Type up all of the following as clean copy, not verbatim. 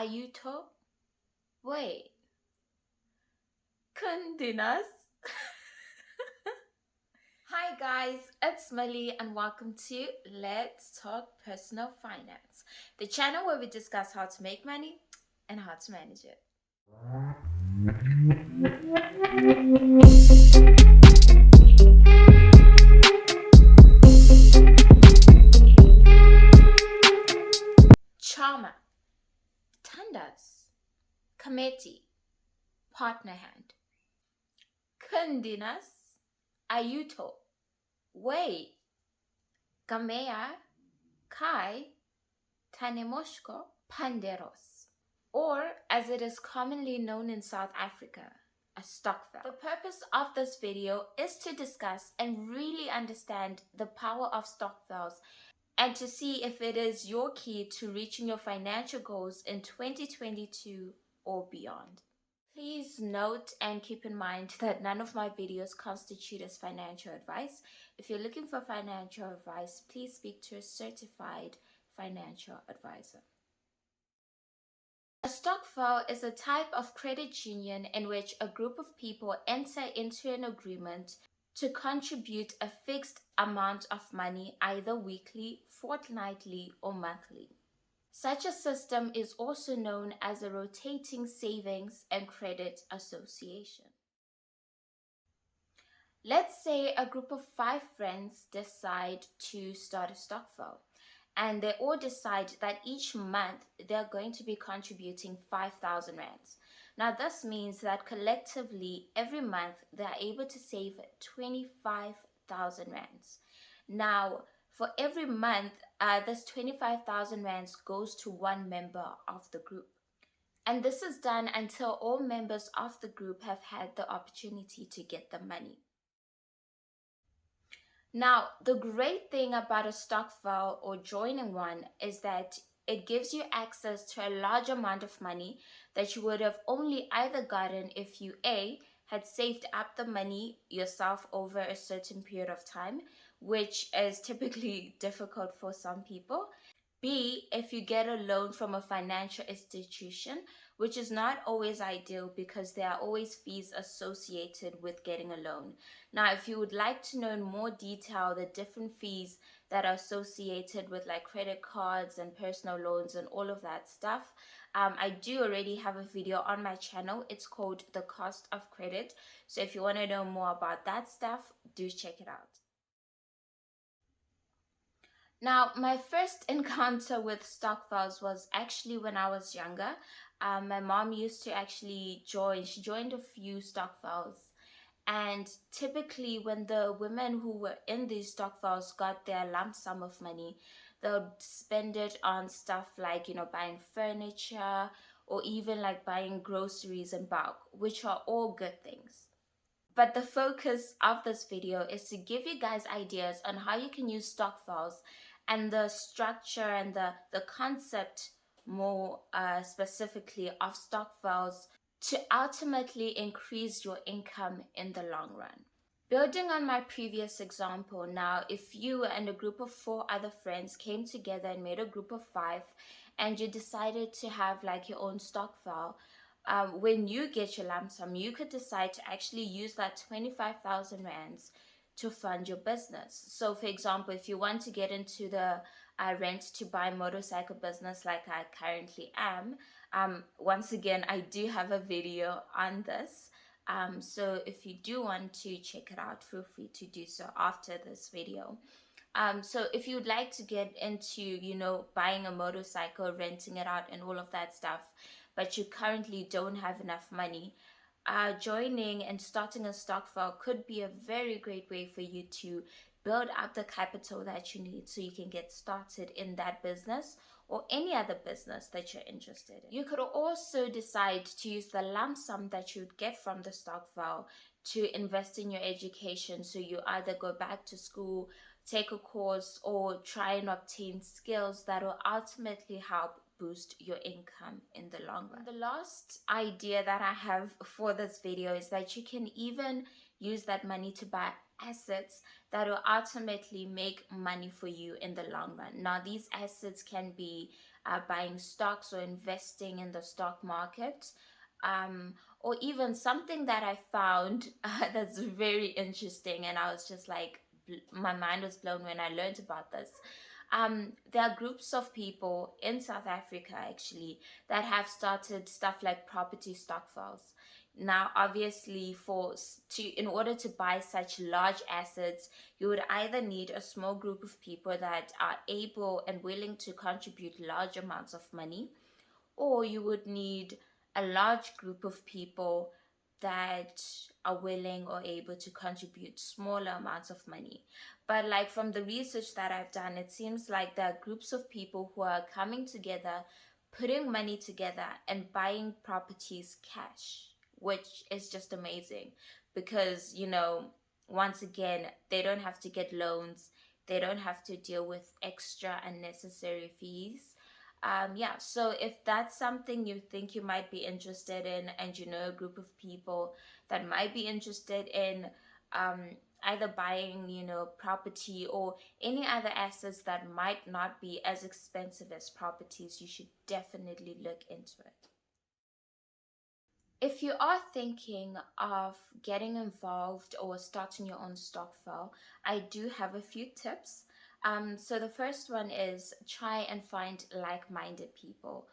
aiuto. Wait. Kundinas. Hi guys, it's Mali and welcome to Let's Talk Personal Finance, the channel where we discuss how to make money and how to manage it. Chama, tandas, kameti, partner hand. Kundinas, aiuto. Wait, gamea, kai, tanemoshko, panderos, or as it is commonly known in South Africa, a stokvel. The purpose of this video is to discuss and really understand the power of stokvels and to see if it is your key to reaching your financial goals in 2022 or beyond. Please note and keep in mind that none of my videos constitute as financial advice. If you're looking for financial advice, please speak to a certified financial advisor. A stokvel is a type of credit union in which a group of people enter into an agreement to contribute a fixed amount of money either weekly, fortnightly, or monthly. Such a system is also known as a rotating savings and credit association. Let's say a group of 5 friends decide to start a stokvel, and they all decide that each month they're going to be contributing 5,000 rands. Now this means that collectively every month they're able to save 25,000 rands. Now for every month, this 25,000 rands goes to one member of the group. And this is done until all members of the group have had the opportunity to get the money. Now, the great thing about a stokvel or joining one is that it gives you access to a large amount of money that you would have only either gotten if you A, had saved up the money yourself over a certain period of time, which is typically difficult for some people. B, if you get a loan from a financial institution, which is not always ideal because there are always fees associated with getting a loan. Now, if you would like to know in more detail the different fees that are associated with like credit cards and personal loans and all of that stuff, I do already have a video on my channel. It's called The Cost of Credit. So if you want to know more about that stuff, do check it out. Now, my first encounter with stokvels was actually when I was younger. My mom used to actually she joined a few stokvels. And typically when the women who were in these stokvels got their lump sum of money, they'll spend it on stuff like, buying furniture or even like buying groceries in bulk, which are all good things. But the focus of this video is to give you guys ideas on how you can use stokvels and the structure and the concept more specifically of stokvels to ultimately increase your income in the long run. Building on my previous example, now if you and a group of 4 other friends came together and made a group of 5 and you decided to have like your own stokvel, when you get your lump sum, you could decide to actually use that 25,000 rands to fund your business. So for example, if you want to get into the rent to buy motorcycle business like I currently am, once again, I do have a video on this. So if you do want to check it out, feel free to do so after this video. So if you'd like to get into, buying a motorcycle, renting it out and all of that stuff, but you currently don't have enough money, joining and starting a stokvel could be a very great way for you to build up the capital that you need so you can get started in that business or any other business that you're interested in. You could also decide to use the lump sum that you'd get from the stokvel to invest in your education. So you either go back to school, take a course, or try and obtain skills that will ultimately help boost your income in the long run. The last idea that I have for this video is that you can even use that money to buy assets that will ultimately make money for you in the long run. Now, these assets can be buying stocks or investing in the stock market. Or even something that I found that's very interesting, and I was just like, my mind was blown when I learned about this. There are groups of people in South Africa actually that have started stuff like property stockvels. Now, obviously, in order to buy such large assets, you would either need a small group of people that are able and willing to contribute large amounts of money, or you would need a large group of people that are willing or able to contribute smaller amounts of money. But like from the research that I've done, it seems like there are groups of people who are coming together, putting money together and buying properties cash, which is just amazing because, once again, they don't have to get loans, they don't have to deal with extra unnecessary fees. Yeah, so if that's something you think you might be interested in, and you know a group of people that might be interested in um, either buying, property or any other assets that might not be as expensive as properties, you should definitely look into it. If you are thinking of getting involved or starting your own stokvel, I do have a few tips. So the first one is try and find like-minded people.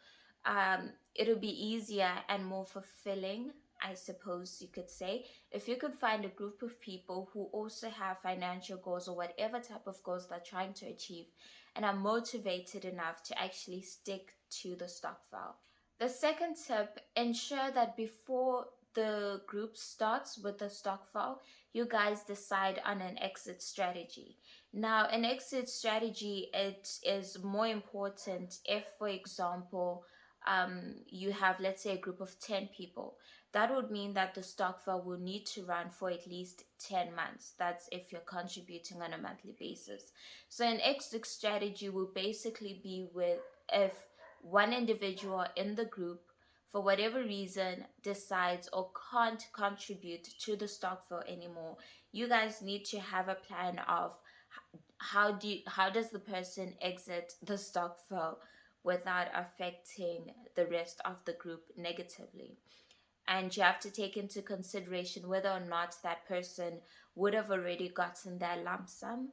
It'll be easier and more fulfilling, I suppose you could say, if you could find a group of people who also have financial goals or whatever type of goals they're trying to achieve and are motivated enough to actually stick to the stokvel. The second tip, ensure that before the group starts with the stokvel, you guys decide on an exit strategy. Now, an exit strategy, it is more important if, for example, you have, let's say, a group of 10 people. That would mean that the stokvel will need to run for at least 10 months. That's if you're contributing on a monthly basis. So an exit strategy will basically be with if one individual in the group, for whatever reason, decides or can't contribute to the stokvel anymore, you guys need to have a plan of how does the person exit the stokvel without affecting the rest of the group negatively. And you have to take into consideration whether or not that person would have already gotten their lump sum,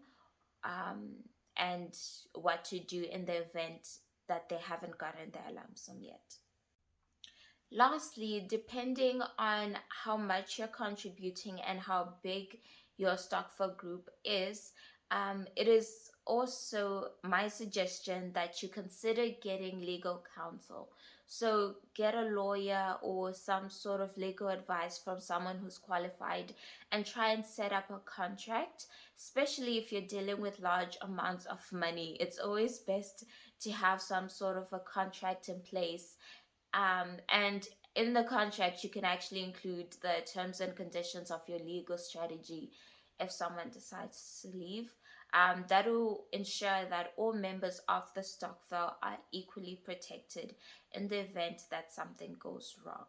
um, and what to do in the event that they haven't gotten their lump sum yet. Lastly, depending on how much you're contributing and how big your stokvel group is, it is also my suggestion that you consider getting legal counsel. So get a lawyer or some sort of legal advice from someone who's qualified and try and set up a contract, especially if you're dealing with large amounts of money. It's always best to have some sort of a contract in place, and in the contract, you can actually include the terms and conditions of your legal strategy if someone decides to leave. That will ensure that all members of the stokvel are equally protected in the event that something goes wrong.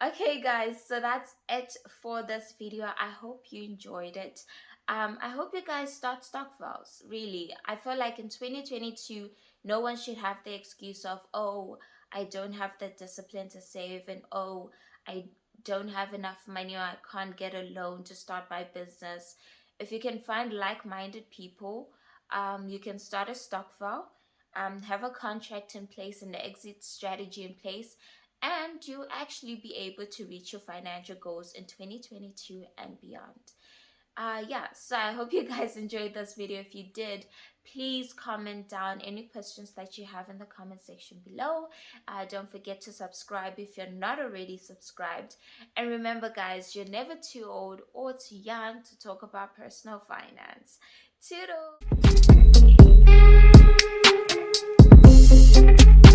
Okay guys, so that's it for this video. I hope you enjoyed it. I hope you guys start stokvels. Really, I feel like in 2022 no one should have the excuse of, oh, I don't have the discipline to save, and oh, I don't have enough money, or I can't get a loan to start my business. If you can find like-minded people, you can start a stokvel, have a contract in place and the exit strategy in place, and you'll actually be able to reach your financial goals in 2022 and beyond. Yeah, so I hope you guys enjoyed this video. If you did, please comment down any questions that you have in the comment section below. Don't forget to subscribe if you're not already subscribed. And remember guys, you're never too old or too young to talk about personal finance. Toodles!